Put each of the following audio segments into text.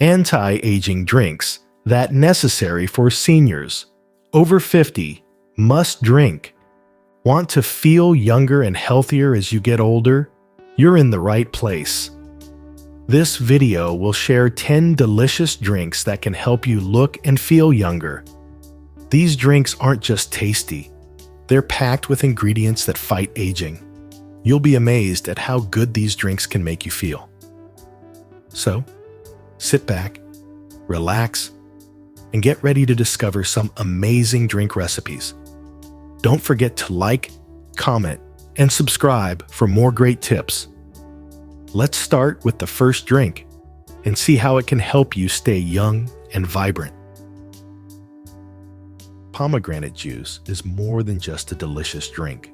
Anti-aging drinks that necessary for seniors. Over 50, must drink. Want to feel younger and healthier as you get older? You're in the right place. This video will share 10 delicious drinks that can help you look and feel younger. These drinks aren't just tasty. They're packed with ingredients that fight aging. You'll be amazed at how good these drinks can make you feel. So, sit back, relax, and get ready to discover some amazing drink recipes. Don't forget to like, comment, and subscribe for more great tips. Let's start with the first drink and see how it can help you stay young and vibrant. Pomegranate juice is more than just a delicious drink.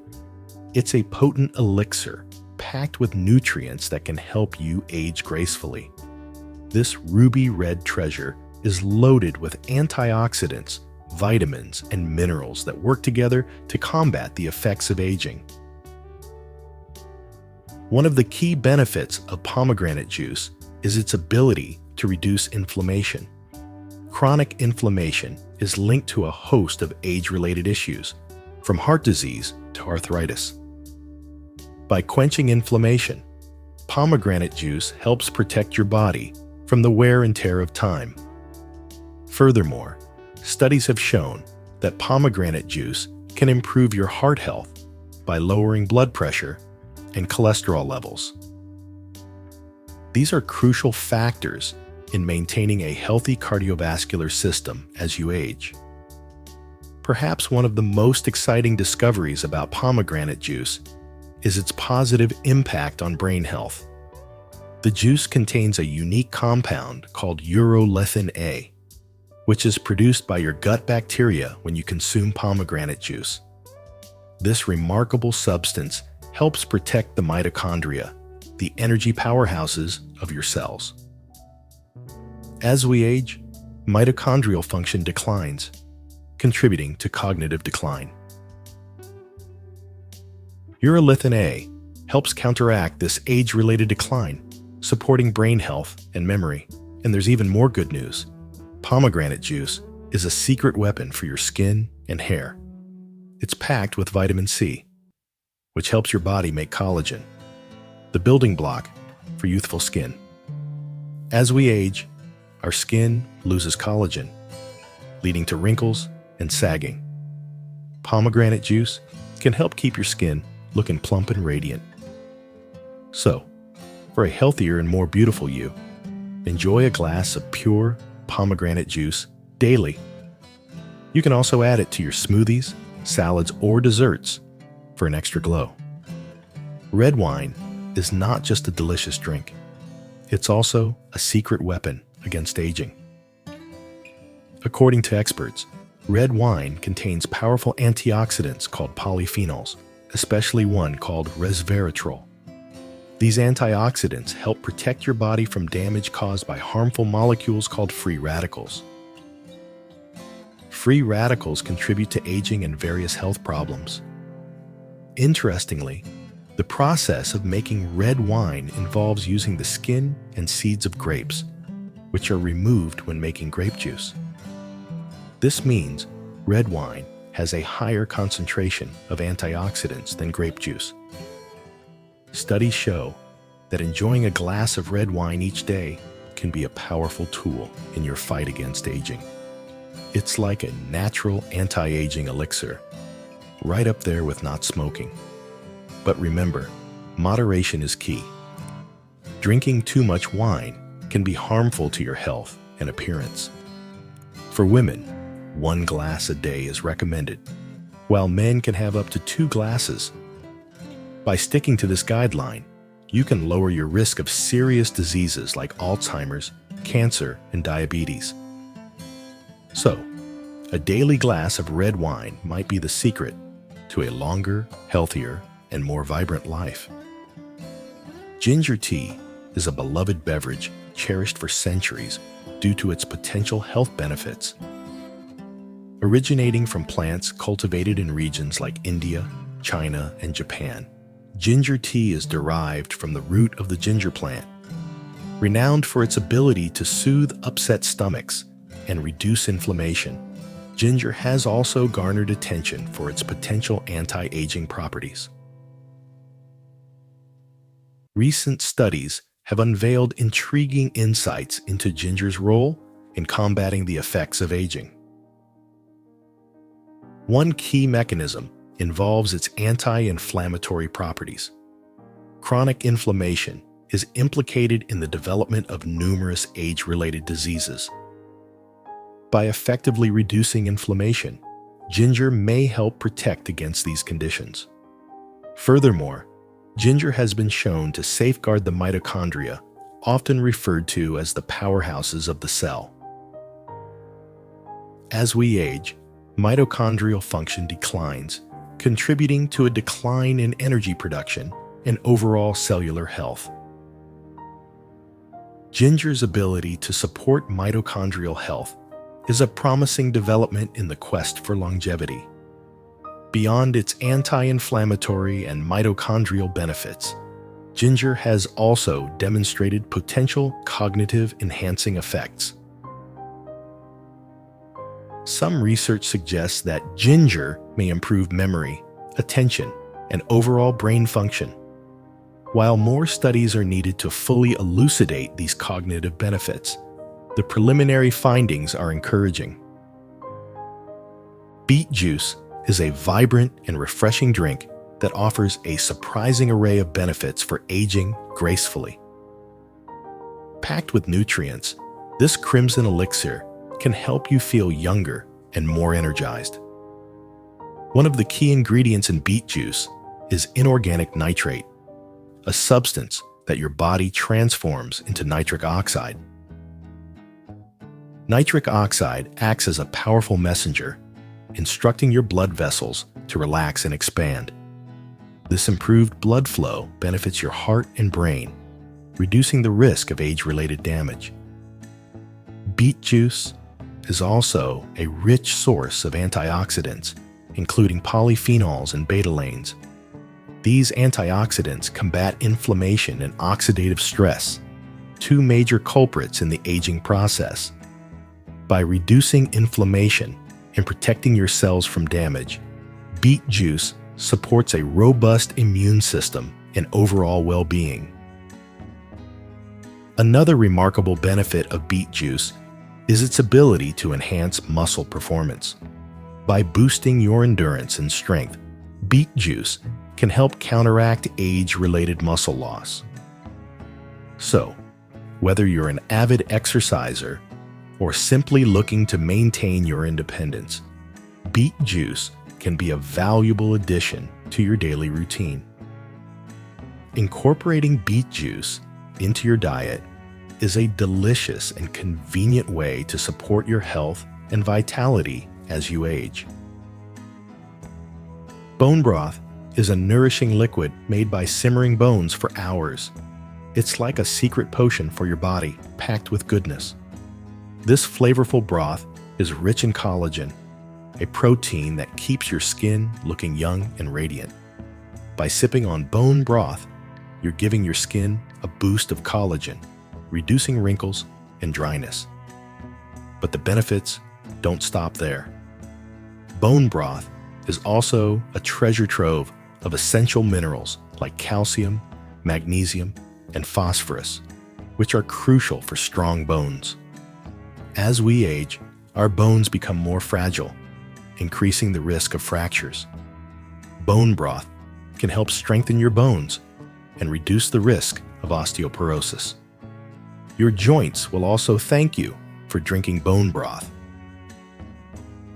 It's a potent elixir packed with nutrients that can help you age gracefully. This ruby red treasure is loaded with antioxidants, vitamins, and minerals that work together to combat the effects of aging. One of the key benefits of pomegranate juice is its ability to reduce inflammation. Chronic inflammation is linked to a host of age-related issues, from heart disease to arthritis. By quenching inflammation, pomegranate juice helps protect your body from the wear and tear of time. Furthermore, studies have shown that pomegranate juice can improve your heart health by lowering blood pressure and cholesterol levels. These are crucial factors in maintaining a healthy cardiovascular system as you age. Perhaps one of the most exciting discoveries about pomegranate juice is its positive impact on brain health. The juice contains a unique compound called urolithin A, which is produced by your gut bacteria when you consume pomegranate juice. This remarkable substance helps protect the mitochondria, the energy powerhouses of your cells. As we age, mitochondrial function declines, contributing to cognitive decline. Urolithin A helps counteract this age-related decline, supporting brain health and memory. And there's even more good news. Pomegranate juice is a secret weapon for your skin and hair. It's packed with vitamin C, which helps your body make collagen, the building block for youthful skin. As we age, our skin loses collagen, leading to wrinkles and sagging. Pomegranate juice can help keep your skin looking plump and radiant. So, for a healthier and more beautiful you, enjoy a glass of pure pomegranate juice daily. You can also add it to your smoothies, salads, or desserts for an extra glow. Red wine is not just a delicious drink. It's also a secret weapon against aging. According to experts, red wine contains powerful antioxidants called polyphenols, especially one called resveratrol. These antioxidants help protect your body from damage caused by harmful molecules called free radicals. Free radicals contribute to aging and various health problems. Interestingly, the process of making red wine involves using the skin and seeds of grapes, which are removed when making grape juice. This means red wine has a higher concentration of antioxidants than grape juice. Studies show that enjoying a glass of red wine each day can be a powerful tool in your fight against aging. It's like a natural anti-aging elixir, right up there with not smoking. But remember, moderation is key. Drinking too much wine can be harmful to your health and appearance. For women, 1 glass a day is recommended, while men can have up to 2 glasses. By sticking to this guideline, you can lower your risk of serious diseases like Alzheimer's, cancer, and diabetes. So, a daily glass of red wine might be the secret to a longer, healthier, and more vibrant life. Ginger tea is a beloved beverage cherished for centuries due to its potential health benefits. Originating from plants cultivated in regions like India, China, and Japan, ginger tea is derived from the root of the ginger plant. Renowned for its ability to soothe upset stomachs and reduce inflammation, ginger has also garnered attention for its potential anti-aging properties. Recent studies have unveiled intriguing insights into ginger's role in combating the effects of aging. One key mechanism involves its anti-inflammatory properties. Chronic inflammation is implicated in the development of numerous age-related diseases. By effectively reducing inflammation, ginger may help protect against these conditions. Furthermore, ginger has been shown to safeguard the mitochondria, often referred to as the powerhouses of the cell. As we age, mitochondrial function declines, contributing to a decline in energy production and overall cellular health. Ginger's ability to support mitochondrial health is a promising development in the quest for longevity. Beyond its anti-inflammatory and mitochondrial benefits, ginger has also demonstrated potential cognitive enhancing effects. Some research suggests that ginger may improve memory, attention, and overall brain function. While more studies are needed to fully elucidate these cognitive benefits, the preliminary findings are encouraging. Beet juice is a vibrant and refreshing drink that offers a surprising array of benefits for aging gracefully. Packed with nutrients, this crimson elixir can help you feel younger and more energized. One of the key ingredients in beet juice is inorganic nitrate, a substance that your body transforms into nitric oxide. Nitric oxide acts as a powerful messenger, instructing your blood vessels to relax and expand. This improved blood flow benefits your heart and brain, reducing the risk of age-related damage. Beet juice is also a rich source of antioxidants, including polyphenols and betalains. These antioxidants combat inflammation and oxidative stress, two major culprits in the aging process. By reducing inflammation and protecting your cells from damage, beet juice supports a robust immune system and overall well-being. Another remarkable benefit of beet juice is its ability to enhance muscle performance. By boosting your endurance and strength, beet juice can help counteract age-related muscle loss. So, whether you're an avid exerciser or simply looking to maintain your independence, beet juice can be a valuable addition to your daily routine. Incorporating beet juice into your diet is a delicious and convenient way to support your health and vitality as you age. Bone broth is a nourishing liquid made by simmering bones for hours. It's like a secret potion for your body, packed with goodness. This flavorful broth is rich in collagen, a protein that keeps your skin looking young and radiant. By sipping on bone broth, you're giving your skin a boost of collagen, reducing wrinkles and dryness. But the benefits don't stop there. Bone broth is also a treasure trove of essential minerals like calcium, magnesium, and phosphorus, which are crucial for strong bones. As we age, our bones become more fragile, increasing the risk of fractures. Bone broth can help strengthen your bones and reduce the risk of osteoporosis. Your joints will also thank you for drinking bone broth.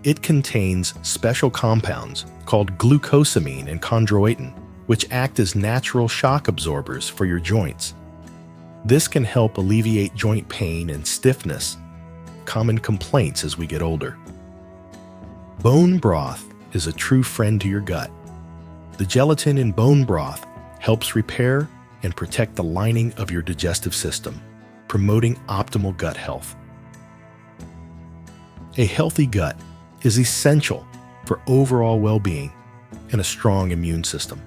It contains special compounds called glucosamine and chondroitin, which act as natural shock absorbers for your joints. This can help alleviate joint pain and stiffness, common complaints as we get older. Bone broth is a true friend to your gut. The gelatin in bone broth helps repair and protect the lining of your digestive system, promoting optimal gut health. A healthy gut is essential for overall well-being and a strong immune system.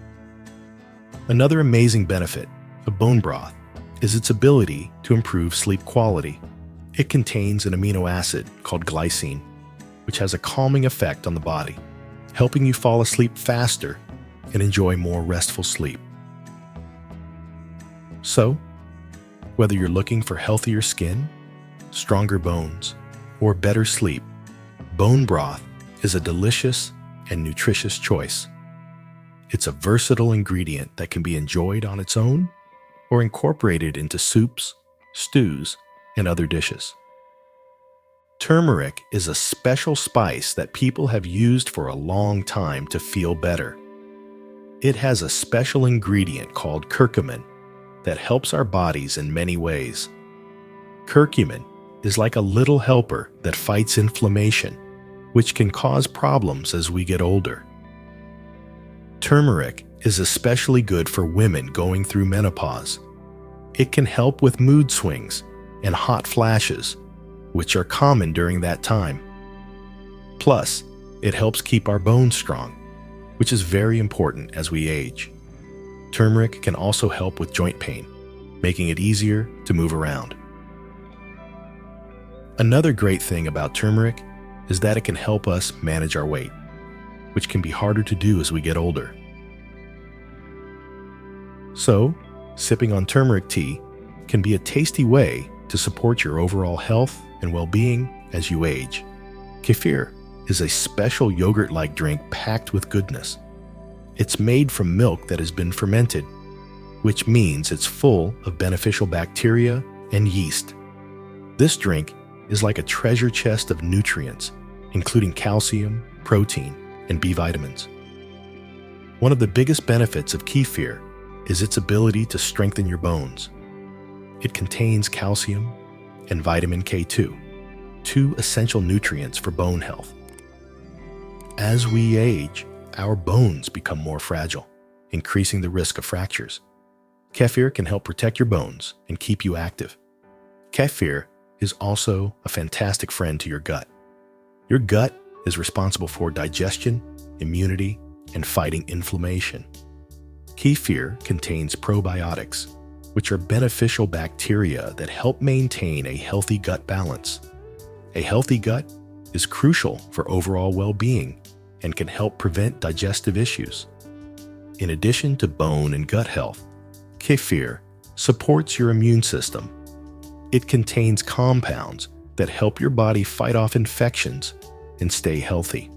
Another amazing benefit of bone broth is its ability to improve sleep quality. It contains an amino acid called glycine, which has a calming effect on the body, helping you fall asleep faster and enjoy more restful sleep. So, whether you're looking for healthier skin, stronger bones, or better sleep, bone broth is a delicious and nutritious choice. It's a versatile ingredient that can be enjoyed on its own or incorporated into soups, stews, and other dishes. Turmeric is a special spice that people have used for a long time to feel better. It has a special ingredient called curcumin that helps our bodies in many ways. Curcumin is like a little helper that fights inflammation, which can cause problems as we get older. Turmeric is especially good for women going through menopause. It can help with mood swings and hot flashes, which are common during that time. Plus, it helps keep our bones strong, which is very important as we age. Turmeric can also help with joint pain, making it easier to move around. Another great thing about turmeric is that it can help us manage our weight, which can be harder to do as we get older. So, sipping on turmeric tea can be a tasty way to support your overall health and well-being as you age. Kefir is a special yogurt-like drink packed with goodness. It's made from milk that has been fermented, which means it's full of beneficial bacteria and yeast. This drink is like a treasure chest of nutrients, including calcium, protein, and B vitamins. One of the biggest benefits of kefir is its ability to strengthen your bones. It contains calcium and vitamin K2, two essential nutrients for bone health. As we age, our bones become more fragile, increasing the risk of fractures. Kefir can help protect your bones and keep you active. Kefir is also a fantastic friend to your gut. Your gut is responsible for digestion, immunity, and fighting inflammation. Kefir contains probiotics, which are beneficial bacteria that help maintain a healthy gut balance. A healthy gut is crucial for overall well-being and can help prevent digestive issues. In addition to bone and gut health, kefir supports your immune system. It contains compounds that help your body fight off infections and stay healthy.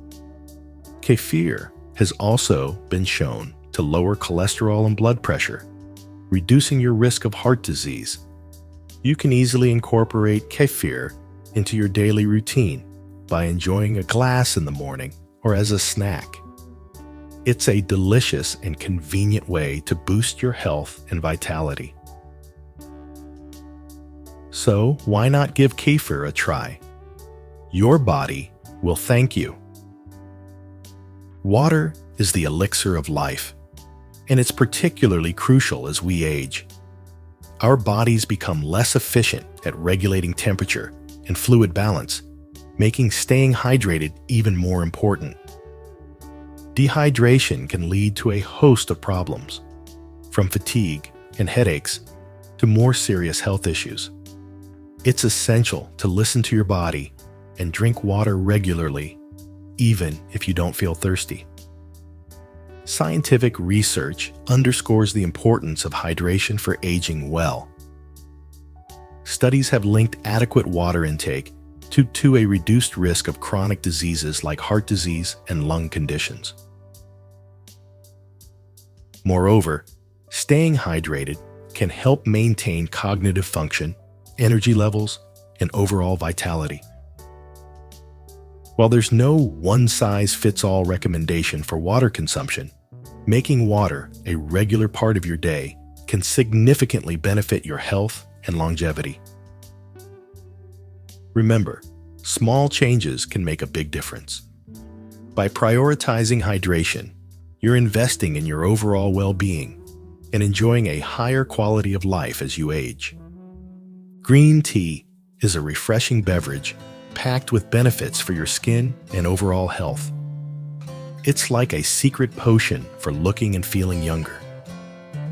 Kefir has also been shown to lower cholesterol and blood pressure, reducing your risk of heart disease. You can easily incorporate kefir into your daily routine by enjoying a glass in the morning or as a snack. It's a delicious and convenient way to boost your health and vitality. So why not give kefir a try? Your body will thank you. Water is the elixir of life, and it's particularly crucial as we age. Our bodies become less efficient at regulating temperature and fluid balance, making staying hydrated even more important. Dehydration can lead to a host of problems, from fatigue and headaches to more serious health issues. It's essential to listen to your body and drink water regularly, even if you don't feel thirsty. Scientific research underscores the importance of hydration for aging well. Studies have linked adequate water intake to a reduced risk of chronic diseases like heart disease and lung conditions. Moreover, staying hydrated can help maintain cognitive function, energy levels, and overall vitality. While there's no one-size-fits-all recommendation for water consumption, making water a regular part of your day can significantly benefit your health and longevity. Remember, small changes can make a big difference. By prioritizing hydration, you're investing in your overall well-being and enjoying a higher quality of life as you age. Green tea is a refreshing beverage packed with benefits for your skin and overall health. It's like a secret potion for looking and feeling younger.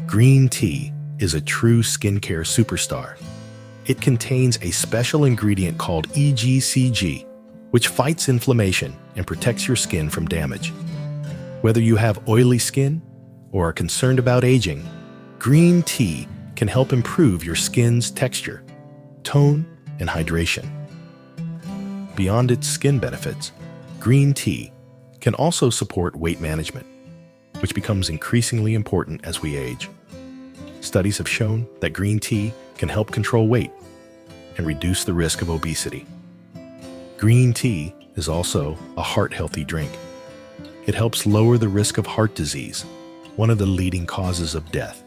Green tea is a true skincare superstar. It contains a special ingredient called EGCG, which fights inflammation and protects your skin from damage. Whether you have oily skin or are concerned about aging, green tea can help improve your skin's texture, tone, and hydration. Beyond its skin benefits, green tea can also support weight management, which becomes increasingly important as we age. Studies have shown that green tea can help control weight and reduce the risk of obesity. Green tea is also a heart-healthy drink. It helps lower the risk of heart disease, one of the leading causes of death.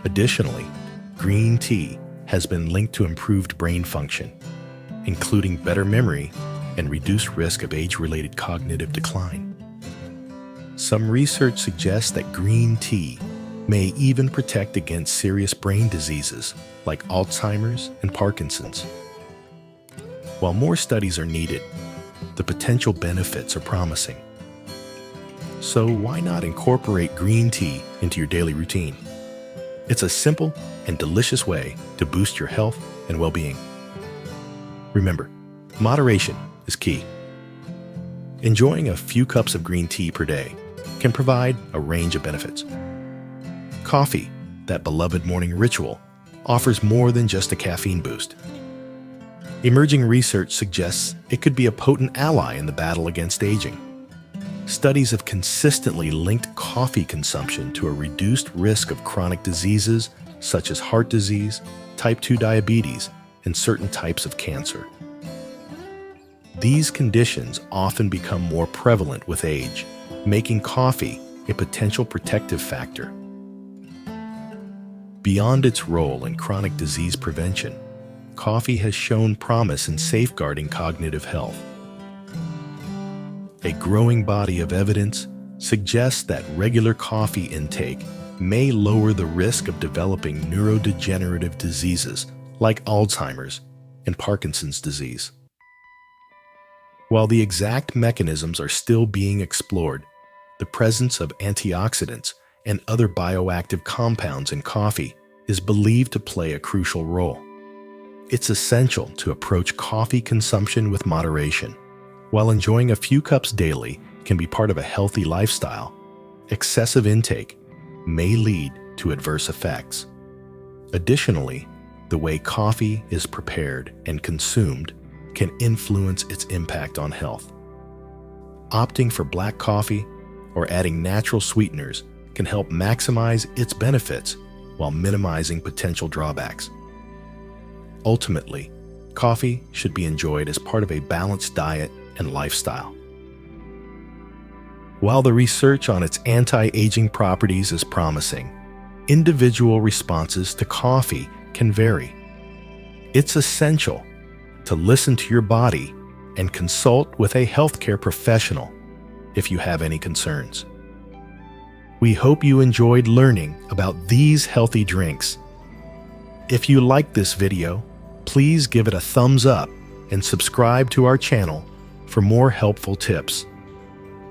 Additionally, green tea has been linked to improved brain function, including better memory and reduced risk of age-related cognitive decline. Some research suggests that green tea may even protect against serious brain diseases like Alzheimer's and Parkinson's. While more studies are needed, the potential benefits are promising. So why not incorporate green tea into your daily routine? It's a simple and delicious way to boost your health and well-being. Remember, moderation is key. Enjoying a few cups of green tea per day can provide a range of benefits. Coffee, that beloved morning ritual, offers more than just a caffeine boost. Emerging research suggests it could be a potent ally in the battle against aging. Studies have consistently linked coffee consumption to a reduced risk of chronic diseases such as heart disease, type 2 diabetes, and certain types of cancer. These conditions often become more prevalent with age, making coffee a potential protective factor. Beyond its role in chronic disease prevention, coffee has shown promise in safeguarding cognitive health. A growing body of evidence suggests that regular coffee intake may lower the risk of developing neurodegenerative diseases like Alzheimer's and Parkinson's disease. While the exact mechanisms are still being explored, the presence of antioxidants and other bioactive compounds in coffee is believed to play a crucial role. It's essential to approach coffee consumption with moderation. While enjoying a few cups daily can be part of a healthy lifestyle, excessive intake may lead to adverse effects. Additionally, the way coffee is prepared and consumed can influence its impact on health. Opting for black coffee or adding natural sweeteners can help maximize its benefits while minimizing potential drawbacks. Ultimately, coffee should be enjoyed as part of a balanced diet and lifestyle. While the research on its anti-aging properties is promising, individual responses to coffee can vary. It's essential to listen to your body and consult with a healthcare professional if you have any concerns. We hope you enjoyed learning about these healthy drinks. If you liked this video, please give it a thumbs up and subscribe to our channel for more helpful tips.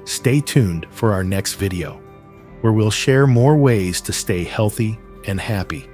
Stay tuned for our next video, where we'll share more ways to stay healthy and happy.